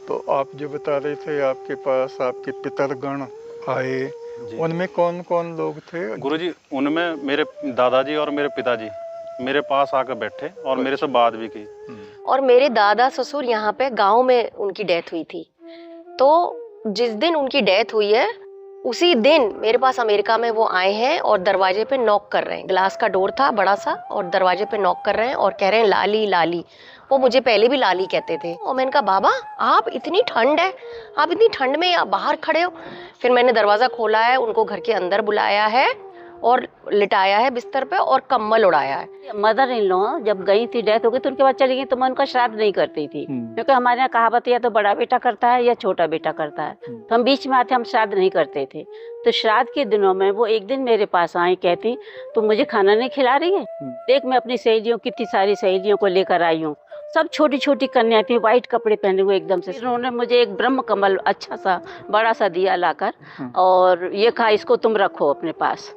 तो आप जो बता रहे थे आपके पास आपके पितरगण आए, उनमें कौन कौन लोग थे? गुरुजी, उनमें मेरे दादाजी और मेरे पिताजी मेरे पास आकर बैठे और मेरे से बात भी की। और मेरे दादा ससुर यहाँ पे गांव में उनकी डेथ हुई थी। तो जिस दिन उनकी डेथ हुई है उसी दिन मेरे पास अमेरिका में वो आए हैं और दरवाजे पे नॉक कर रहे हैं। ग्लास का डोर था बड़ा सा और दरवाजे पे नॉक कर रहे हैं और कह रहे हैं लाली लाली। वो मुझे पहले भी लाली कहते थे और मैंने कहा बाबा आप इतनी ठंड है, आप इतनी ठंड में आप बाहर खड़े हो। फिर मैंने दरवाजा खोला है, उनको घर के अंदर बुलाया है और लिटाया है बिस्तर पे और कम्बल उड़ाया है। मदर इन लॉ जब गई थी, डेथ हो गई तो उनके बाद चली गई, तो मैं उनका श्राद्ध नहीं करती थी क्योंकि हमारे यहाँ कहावत या तो बड़ा बेटा करता है या छोटा बेटा करता है, तो हम बीच में आते हम श्राद्ध नहीं करते थे। तो श्राद्ध के दिनों में वो एक दिन मेरे पास आई, कहती तुम मुझे खाना नहीं खिला रही है? देख मैं अपनी सहेलियों, कितनी सारी सहेलियों को लेकर आई हूँ, सब छोटी छोटी कन्या थी, वाइट कपड़े पहने हुए एकदम से। उन्होंने मुझे एक ब्रह्म कमल अच्छा सा बड़ा सा दिया लाकर और ये कहा इसको तुम रखो अपने पास।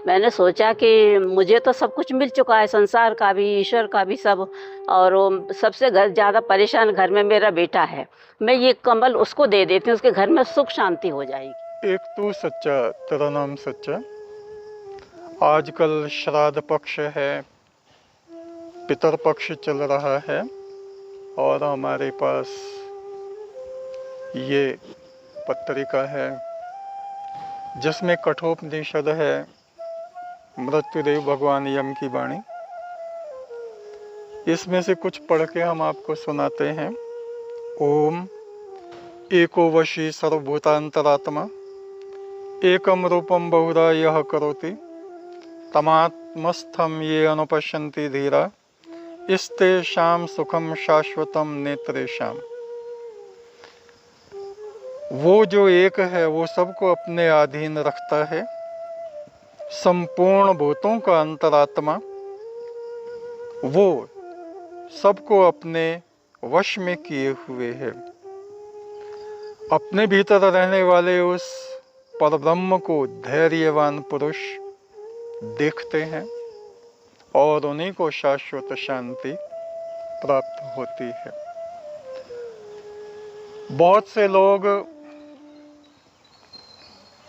मैंने सोचा कि मुझे तो सब कुछ मिल चुका है, संसार का भी ईश्वर का भी सब, और वो सबसे ज़्यादा परेशान घर में मेरा बेटा है, मैं ये कमल उसको दे देती हूँ, उसके घर में सुख शांति हो जाएगी। एक तू सच्चा, तेरा नाम सच्चा। आजकल श्राद्ध पक्ष है, पितर पक्ष चल रहा है और हमारे पास ये पत्रिका है जिसमें कठोपनिषद है, मृत्युदेव भगवान यम की वाणी। इसमें से कुछ पढ़ के हम आपको सुनाते हैं। ओम एको वशी सर्वभूतांतरात्मा एकम रूपम बहुधा यह करोति तमात्मस्थम ये अनुपश्यन्ति धीरा इस्तेषाम सुखम शाश्वतम नेत्रेषाम। वो जो एक है वो सबको अपने अधीन रखता है, संपूर्ण भूतों का अंतरात्मा, वो सबको अपने वश में किए हुए है। अपने भीतर रहने वाले उस परब्रह्म को धैर्यवान पुरुष देखते हैं और उन्हीं को शाश्वत शांति प्राप्त होती है। बहुत से लोग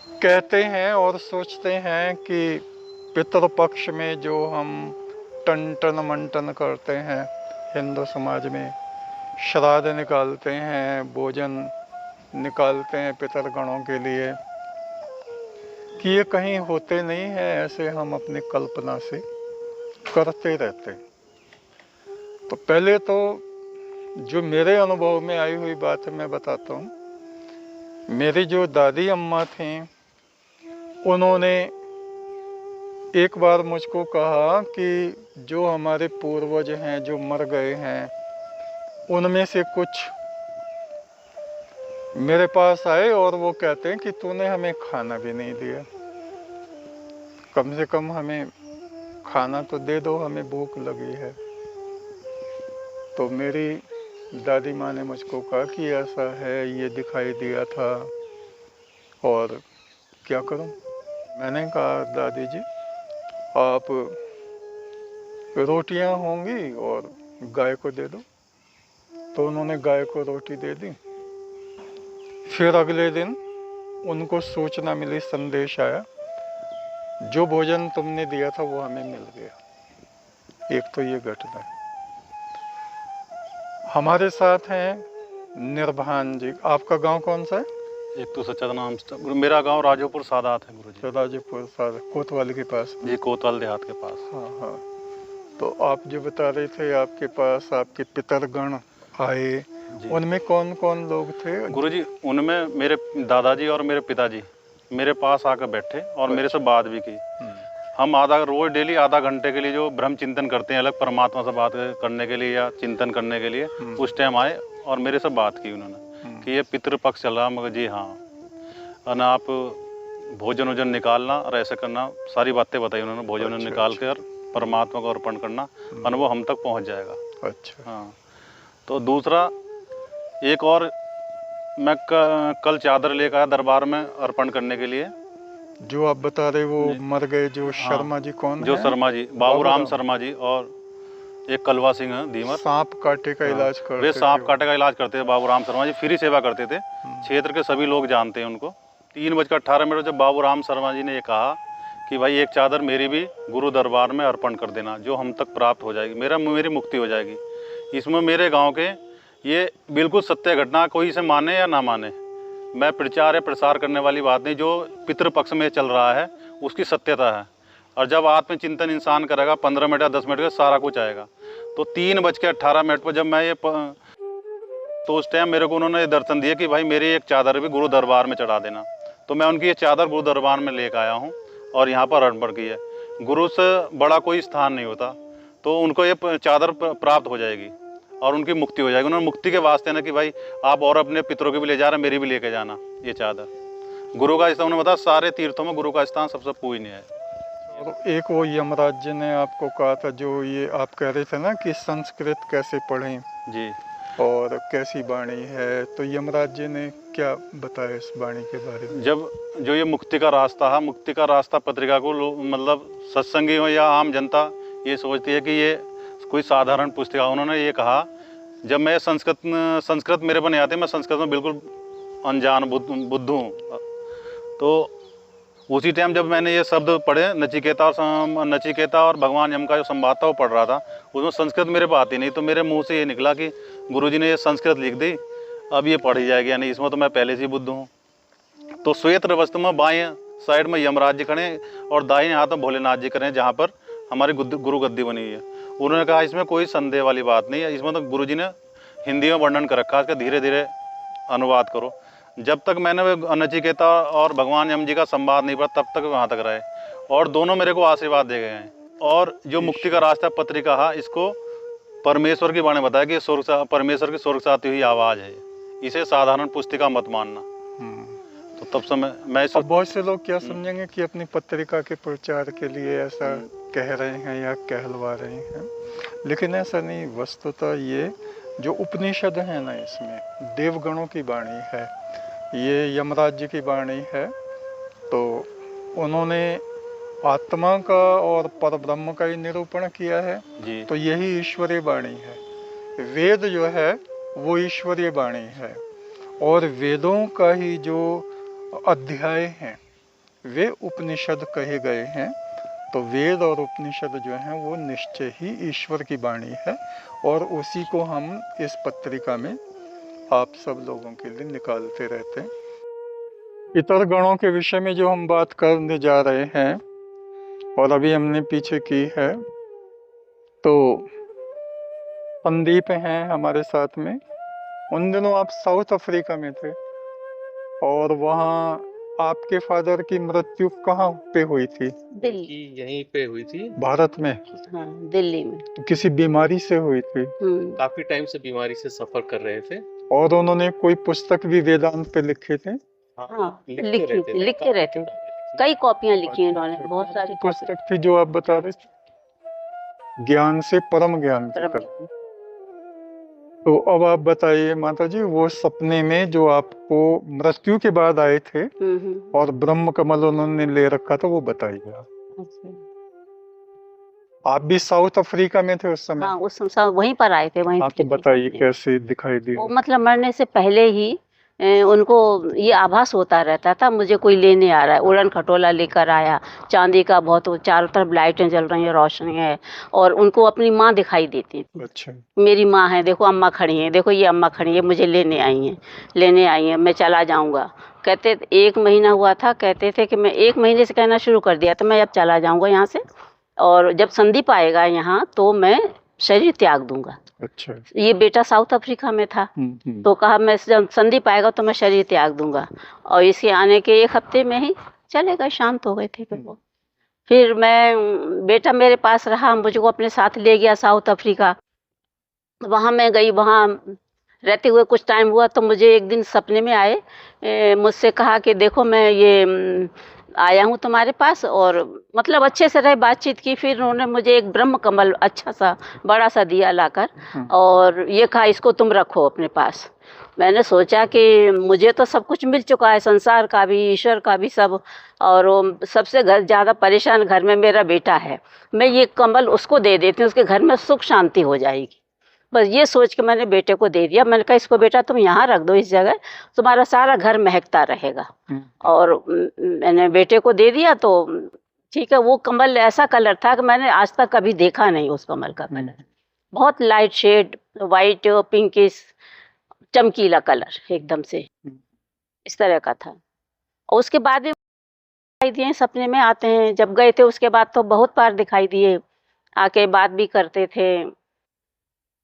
कहते हैं और सोचते हैं कि पितृपक्ष में जो हम टन टन मंटन करते हैं, हिंदू समाज में श्राद्ध निकालते हैं, भोजन निकालते हैं पितरगणों के लिए, कि ये कहीं होते नहीं हैं, ऐसे हम अपनी कल्पना से करते रहते। तो पहले तो जो मेरे अनुभव में आई हुई बात है मैं बताता हूँ। मेरी जो दादी अम्मा थीं, उन्होंने एक बार मुझको कहा कि जो हमारे पूर्वज हैं जो मर गए हैं, उनमें से कुछ मेरे पास आए और वो कहते हैं कि तूने हमें खाना भी नहीं दिया, कम से कम हमें खाना तो दे दो, हमें भूख लगी है। तो मेरी दादी माँ ने मुझको कहा कि ऐसा है, ये दिखाई दिया था और क्या करूं। मैंने कहा दादी जी आप रोटियां होंगी और गाय को दे दो। तो उन्होंने गाय को रोटी दे दी। फिर अगले दिन उनको सूचना मिली, संदेश आया, जो भोजन तुमने दिया था वो हमें मिल गया। एक तो ये घटना है। हमारे साथ हैं निर्भान जी। आपका गांव कौन सा है? एक तो सच्चा नाम, मेरा गांव राजोपुर सादात है गुरुजी। राजोपुर सादात, कोतवाली के पास? जी, कोतवाल देहात के पास। हाँ हाँ। तो आप जो बता रहे थे आपके पास आपके पितरगण आए, उनमें कौन कौन लोग थे? गुरुजी, उनमें मेरे दादाजी और मेरे पिताजी मेरे पास आकर बैठे और मेरे से बात भी की। हम रोज डेली आधा घंटे के लिए जो ब्रह्म चिंतन करते हैं, अलग परमात्मा से बात करने के लिए या चिंतन करने के लिए, उस टाइम आए और मेरे से बात की उन्होंने कि ये पितृपक्ष चल रहा। मगर जी हाँ, और आप भोजन वोजन निकालना और ऐसे करना, सारी बातें बताई उन्होंने। भोजन निकाल कर परमात्मा को अर्पण करना और वो हम तक पहुँच जाएगा। अच्छा हाँ। तो दूसरा एक और, मैं कल चादर लेकर आया दरबार में अर्पण करने के लिए। जो आप बता रहे वो मर गए जो शर्मा जी, कौन जो है? शर्मा जी, बाबू राम शर्मा जी, और एक कलवा सिंह है दीमर, सांप काटे का इलाज करते वे सांप थे। काटे का इलाज करते थे। बाबूराम शर्मा जी फ्री सेवा करते थे, क्षेत्र के सभी लोग जानते हैं उनको। 3:18 जब बाबूराम शर्मा जी ने ये कहा कि भाई एक चादर मेरी भी गुरु दरबार में अर्पण कर देना, जो हम तक प्राप्त हो जाएगी, मेरी मुक्ति हो जाएगी। इसमें मेरे गांव के ये बिल्कुल सत्य घटना, कोई इसे माने या ना माने, मैं प्रचार या प्रसार करने वाली बात नहीं, जो पितृपक्ष में चल रहा है उसकी सत्यता है। और जब आत्मचिंतन इंसान करेगा 15 मिनट या 10 मिनट का सारा कुछ आएगा। तो 3:18 पर जब मैं तो उस टाइम मेरे को उन्होंने ये दर्शन दिया कि भाई मेरी एक चादर भी गुरु दरबार में चढ़ा देना। तो मैं उनकी ये चादर गुरु दरबार में लेकर आया हूँ और यहाँ पर अर्पण की है। गुरु से बड़ा कोई स्थान नहीं होता, तो उनको ये चादर प्राप्त हो जाएगी और उनकी मुक्ति हो जाएगी। उन्होंने मुक्ति के वास्ते ना कि भाई आप और अपने पितरों की भी ले जा रहे हैं, मेरी भी लेके जाना ये चादर। गुरु का स्थान उन्होंने बताया, सारे तीर्थों में गुरु का स्थान सबसे पूजनीय है। और एक वो यमराज जी ने आपको कहा था, जो ये आप कह रहे थे ना कि संस्कृत कैसे पढ़ें जी, और कैसी वाणी है, तो यमराज जी ने क्या बताया इस वाणी के बारे में? जब जो ये मुक्ति का रास्ता है, मुक्ति का रास्ता पत्रिका को मतलब सत्संगी हो या आम जनता ये सोचती है कि ये कोई साधारण पुस्तिका। उन्होंने ये कहा, जब मैं संस्कृत मेरे बने आते, मैं संस्कृत में बिल्कुल अनजान बुद्धू हूँ। तो उसी टाइम जब मैंने ये शब्द पढ़े, नचिकेता और भगवान यम का जो संवाद था वो पढ़ रहा था, उसमें संस्कृत मेरे पास आती नहीं। तो मेरे मुंह से ये निकला कि गुरुजी ने ये संस्कृत लिख दी, अब ये पढ़ी जाएगी, यानी इसमें तो मैं पहले से ही बुद्ध हूँ। तो श्वेत वस्तु में बाएं साइड में यमराज जी खड़े और दाहिने हाथ में भोलेनाथ जी खड़े, जहाँ पर हमारी गुरु गद्दी बनी हुई है। उन्होंने कहा इसमें कोई संदेह वाली बात नहीं है, इसमें तो गुरुजी ने हिंदी में वर्णन कर रखा है, इसका धीरे धीरे अनुवाद करो। जब तक मैंने नचिकेता और भगवान यम जी का संवाद नहीं पढ़ा, तब तक वहाँ तक रहे, और दोनों मेरे को आशीर्वाद दे गए हैं। और जो मुक्ति का रास्ता पत्रिका है, इसको परमेश्वर की वाणी बताया कि परमेश्वर की स्वर्ग से आती हुई आवाज़ है, इसे साधारण पुस्तिका मत मानना। तो तब से मैं अब बहुत से लोग क्या समझेंगे कि अपनी पत्रिका के प्रचार के लिए ऐसा कह रहे हैं या कहलवा रहे हैं, लेकिन ऐसा नहीं। वस्तुतः ये जो उपनिषद है ना, इसमें देवगणों की वाणी है, ये यमराज जी की वाणी है। तो उन्होंने आत्मा का और परब्रह्म का ही निरूपण किया है जी। तो यही ईश्वरीय वाणी है। वेद जो है वो ईश्वरीय वाणी है, और वेदों का ही जो अध्याय हैं वे उपनिषद कहे गए हैं। तो वेद और उपनिषद जो हैं वो निश्चय ही ईश्वर की वाणी है, और उसी को हम इस पत्रिका में आप सब लोगों के लिए निकालते रहते हैं। इतर गणों के विषय में जो हम बात करने जा रहे हैं, और अभी हमने पीछे की है, तो संदीप हैं हमारे साथ में। उन दिनों आप साउथ अफ्रीका में थे, और वहाँ आपके फादर की मृत्यु कहाँ पे हुई थी? दिल्ली, यहीं पे हुई थी, भारत में? हाँ दिल्ली में। तो किसी बीमारी से हुई थी? काफी टाइम से बीमारी से सफर कर रहे थे। और उन्होंने कोई पुस्तक भी वेदांत पे लिखे थे? हाँ, लिखते रहते। कई कॉपियां लिखी हैं उन्होंने, बहुत सारी पुस्तक थी जो आप बता रहे थे, ज्ञान से परम ज्ञान तक। तो अब आप बताइए माता जी, वो सपने में जो आपको मृत्यु के बाद आए थे और ब्रह्म कमल उन्होंने ले रखा था, वो बताइए। आप भी साउथ अफ्रीका में थे उस समय? हाँ, उस समय वहीं पर आए थे, वहीं। हाँ, तो बताइए कैसे दिखाई दी? वो मतलब मरने से पहले ही उनको ये आभास होता रहता था, मुझे कोई लेने आ रहा है। उड़न खटोला लेकर आया, चांदी का, बहुत चारों तरफ लाइटें जल रही हैं, रोशनी है, और उनको अपनी माँ दिखाई देती थी। अच्छा। मेरी माँ है, देखो अम्मा खड़ी हैं, देखो ये अम्मा खड़ी है, मुझे लेने आई हैं, मैं चला जाऊँगा। कहते 1 महीना हुआ था, कहते थे कि मैं 1 महीने से कहना शुरू कर दिया, तो मैं अब चला जाऊँगा यहाँ से, और जब संदीप आएगा यहाँ तो मैं शरीर त्याग दूंगा। अच्छा। ये बेटा साउथ अफ्रीका में था, तो कहा मैं जब संदीप आएगा तो मैं शरीर त्याग दूंगा, और इसके आने के 1 हफ्ते में ही चले गए, शांत हो गए थे वो। फिर बेटा मेरे पास रहा, मुझको अपने साथ ले गया साउथ अफ्रीका। वहाँ मैं गई, वहाँ रहते हुए कुछ टाइम हुआ तो मुझे एक दिन सपने में आए, मुझसे कहा कि देखो मैं ये आया हूँ तुम्हारे पास, और मतलब अच्छे से रहे, बातचीत की। फिर उन्होंने मुझे एक ब्रह्म कमल अच्छा सा बड़ा सा दिया लाकर, और ये कहा इसको तुम रखो अपने पास। मैंने सोचा कि मुझे तो सब कुछ मिल चुका है, संसार का भी, ईश्वर का भी, सब। और वो सबसे ज़्यादा परेशान घर में मेरा बेटा है। मैं ये कमल उसको दे देती हूँ, उसके घर में सुख शांति हो जाएगी। बस ये सोच के मैंने बेटे को दे दिया। मैंने कहा इसको बेटा तुम यहाँ रख दो, इस जगह तुम्हारा सारा घर महकता रहेगा। और मैंने बेटे को दे दिया। तो ठीक है, वो कमल ऐसा कलर था कि मैंने आज तक कभी देखा नहीं उस कमल का कलर। बहुत लाइट शेड, वाइट, पिंकिश, चमकीला कलर एकदम से, इस तरह का था। और उसके बाद भी दिखाई दिए, सपने में आते हैं। जब गए थे उसके बाद तो बहुत बार दिखाई दिए, आके बात भी करते थे।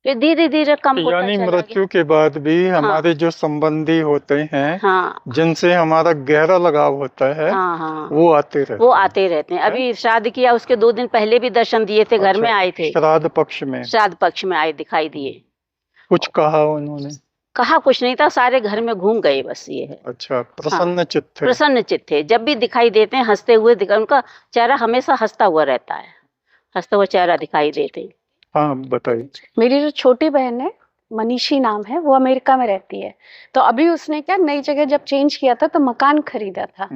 फिर धीरे धीरे कम होता यानी चला मृत्यु के बाद भी हमारे जो संबंधी होते हैं, हाँ जिनसे हमारा गहरा लगाव होता है, हाँ हाँ, वो आते रहते वो हैं। आते रहते हैं। अभी शादी किया उसके 2 दिन पहले भी दर्शन दिए थे, घर में अच्छा, आए थे, श्राद्ध पक्ष में श्राद्ध पक्ष में आए, दिखाई दिए। कुछ कहा उन्होंने? कहा कुछ नहीं था, सारे घर में घूम गए, बस ये है। अच्छा, प्रसन्न चित्त थे। प्रसन्न चित्त थे। जब भी दिखाई देते हैं हंसते हुए उनका चेहरा हमेशा हंसता हुआ रहता है, हंसता हुआ चेहरा दिखाई देते हैं। हाँ, बताइए। मेरी जो छोटी बहन है, मनीषी नाम है, वो अमेरिका में रहती है। तो अभी उसने क्या नई जगह जब चेंज किया था तो मकान खरीदा था।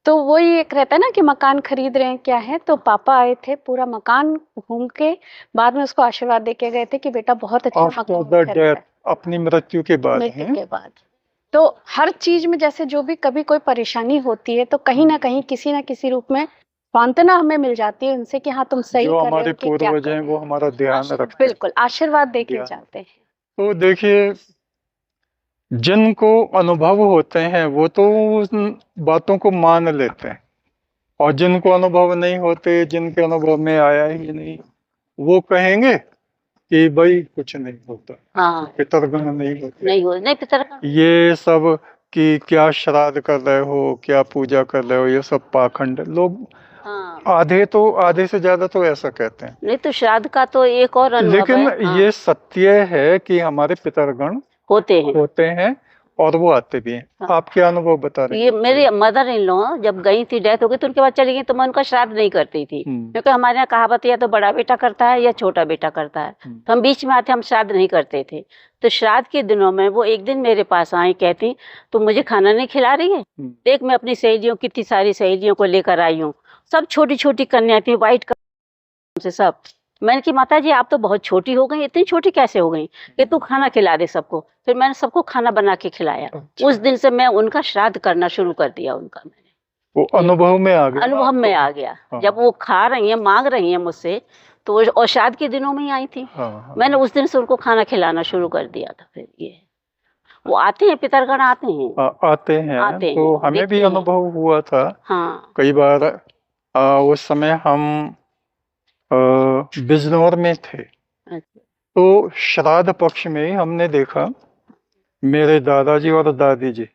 तो वही एक रहता है ना कि मकान खरीद रहे हैं क्या है। तो पापा आए थे, पूरा मकान घूम के बाद में उसको आशीर्वाद दे के गए थे कि बेटा बहुत अच्छा आफ्टर मकान द खरीदा है। डेथ, अपनी मृत्यु के बाद मृत्यु के बाद तो हर चीज में जैसे जो भी कभी कोई परेशानी होती है तो कहीं ना कहीं किसी ना किसी रूप में सांत्वना हमें मिल जाती है उनसे कि हाँ तुम सही जो कर रहे हमारे हो कि क्या पूर्वज कर हैं रहे वो हो। हमारा ध्यान रखते हैं। बिल्कुल आशीर्वाद दे के ध्यान। जाते हैं। तो देखिए, जिनको अनुभव होते हैं वो तो उन बातों को मान लेते हैं, और जिनको अनुभव नहीं होते, जिनके अनुभव में आया ही नहीं, वो कहेंगे कि भाई कुछ नहीं होता, हाँ, पितरगण नहीं होते, नहीं पितर ये सब कि क्या श्राद्ध कर रहे हो, क्या पूजा कर रहे हो, ये सब पाखंड लोग। हाँ, आधे से ज्यादा तो ऐसा कहते हैं। नहीं तो श्राद्ध का तो एक और अनुभव लेकिन है। हाँ, ये सत्य है कि हमारे पितरगण होते हैं। होते हैं और वो आते भी हैं। हाँ। आप क्या अनुभव बता रहे ये मेरी मदर इन लॉ जब गई थी, डेथ हो गई तो उनके बाद चली गई, तो मैं उनका श्राद्ध नहीं करती थी, क्योंकि हमारे यहाँ कहावत है, या तो बड़ा बेटा करता है या छोटा बेटा करता है। तो हम बीच में आते, हम श्राद्ध नहीं करते थे। तो श्राद्ध के दिनों में वो एक दिन मेरे पास आई, कहती तुम मुझे खाना नहीं खिला रही है? देख मैं अपनी सहेलियों, कितनी सारी सहेलियों को लेकर आई हूँ, सब छोटी छोटी कन्या थी, व्हाइट से सब। मैंने कि माता जी आप तो बहुत छोटी हो गई, इतनी छोटी कैसे हो गई कि तू खाना खिला दे सबको। फिर मैंने सबको खाना बना के खिलाया। अच्छा। उस दिन से मैं उनका श्राद्ध करना शुरू कर दिया उनका। मैंने वो अनुभव में आ गया। अनुभव में आ गया। हाँ। जब वो खा रही हैं, मांग रही हैं मुझसे, तो और श्राद्ध के दिनों में ही आई थी। हाँ। मैंने उस दिन से उनको खाना खिलाना शुरू कर दिया था। फिर ये वो आते हैं, पितरगण आते हैं। आते हैं। तो हमें भी अनुभव हुआ था। हाँ, कई बार उस समय हम बिजनौर में थे, तो श्राद्ध पक्ष में हमने देखा मेरे दादाजी और दादी जी,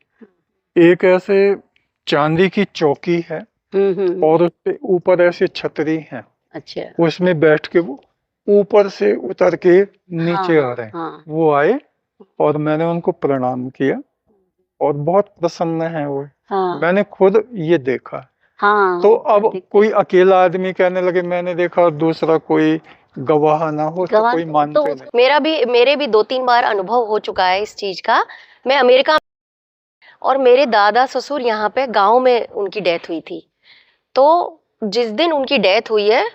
एक ऐसे चांदी की चौकी है और उसके ऊपर ऐसे छतरी है। अच्छा, उसमें बैठ के वो ऊपर से उतर के नीचे आ रहे हैं। हाँ, वो आए और मैंने उनको प्रणाम किया और बहुत प्रसन्न है वो। हाँ, मैंने खुद ये देखा। हाँ। तो अब कोई अकेला आदमी कहने लगे मैंने देखा और दूसरा कोई गवाह ना हो तो कोई मानते तो नहीं। मेरे भी 2-3 बार अनुभव हो चुका है इस चीज का। मैं अमेरिका और मेरे दादा ससुर यहाँ पे गांव में उनकी डेथ हुई थी। तो जिस दिन उनकी डेथ हुई है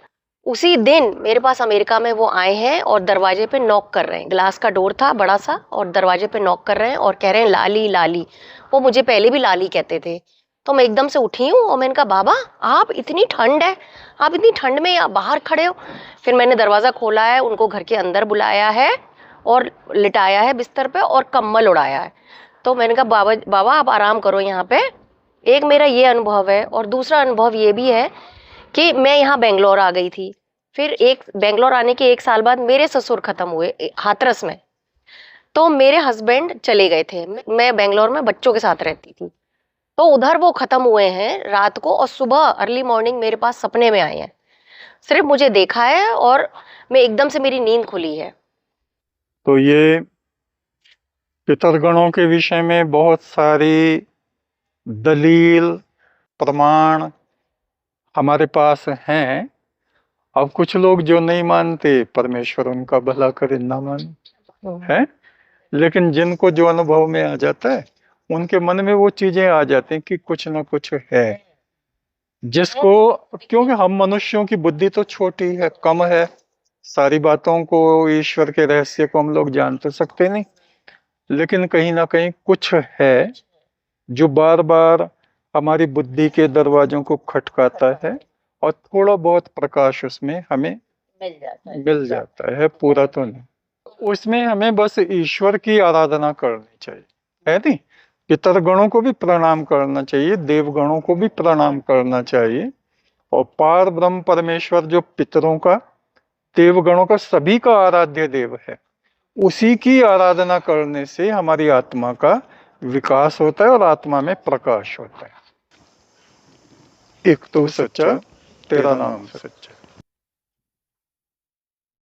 उसी दिन मेरे पास अमेरिका में वो आए हैं और दरवाजे पे नॉक कर रहे हैं। ग्लास का डोर था बड़ा सा और दरवाजे पे नॉक कर रहे हैं और कह रहे हैं लाली लाली। वो मुझे पहले भी लाली कहते थे। तो मैं एकदम से उठी हूँ और मैंने कहा बाबा आप इतनी ठंड है, आप इतनी ठंड में आप बाहर खड़े हो। फिर मैंने दरवाज़ा खोला है, उनको घर के अंदर बुलाया है और लिटाया है बिस्तर पे और कम्बल उड़ाया है। तो मैंने कहा बाबा आप आराम करो यहाँ पे। एक मेरा ये अनुभव है और दूसरा अनुभव ये भी है कि मैं यहाँ बेंगलोर आ गई थी। फिर बेंगलोर आने के 1 साल बाद मेरे ससुर खत्म हुए हाथरस में। तो मेरे हस्बैंड चले गए थे, मैं बेंगलोर में बच्चों के साथ रहती थी। तो उधर वो खत्म हुए हैं रात को और सुबह अर्ली मॉर्निंग मेरे पास सपने में आए हैं। सिर्फ मुझे देखा है और मैं एकदम से मेरी नींद खुली है। तो ये पितरगणों के विषय में बहुत सारी दलील प्रमाण हमारे पास हैं। अब कुछ लोग जो नहीं मानते, परमेश्वर उनका भला करे, ना माने है। लेकिन जिनको जो अनुभव में आ जाता है उनके मन में वो चीजें आ जाती हैं कि कुछ ना कुछ है, जिसको, क्योंकि हम मनुष्यों की बुद्धि तो छोटी है, कम है, सारी बातों को, ईश्वर के रहस्य को हम लोग जान तो सकते नहीं, लेकिन कहीं ना कहीं कुछ है जो बार बार हमारी बुद्धि के दरवाजों को खटकाता है और थोड़ा बहुत प्रकाश उसमें हमें मिल जाता है, पूरा तो नहीं। उसमें हमें बस ईश्वर की आराधना करनी चाहिए, है नहीं? पितरगणों को भी प्रणाम करना चाहिए, देवगणों को भी प्रणाम करना चाहिए, और पार ब्रह्म परमेश्वर जो पितरों का, देवगणों का, सभी का आराध्य देव है, उसी की आराधना करने से हमारी आत्मा का विकास होता है और आत्मा में प्रकाश होता है। एक तो सच्चा, तेरा नाम सच्चा।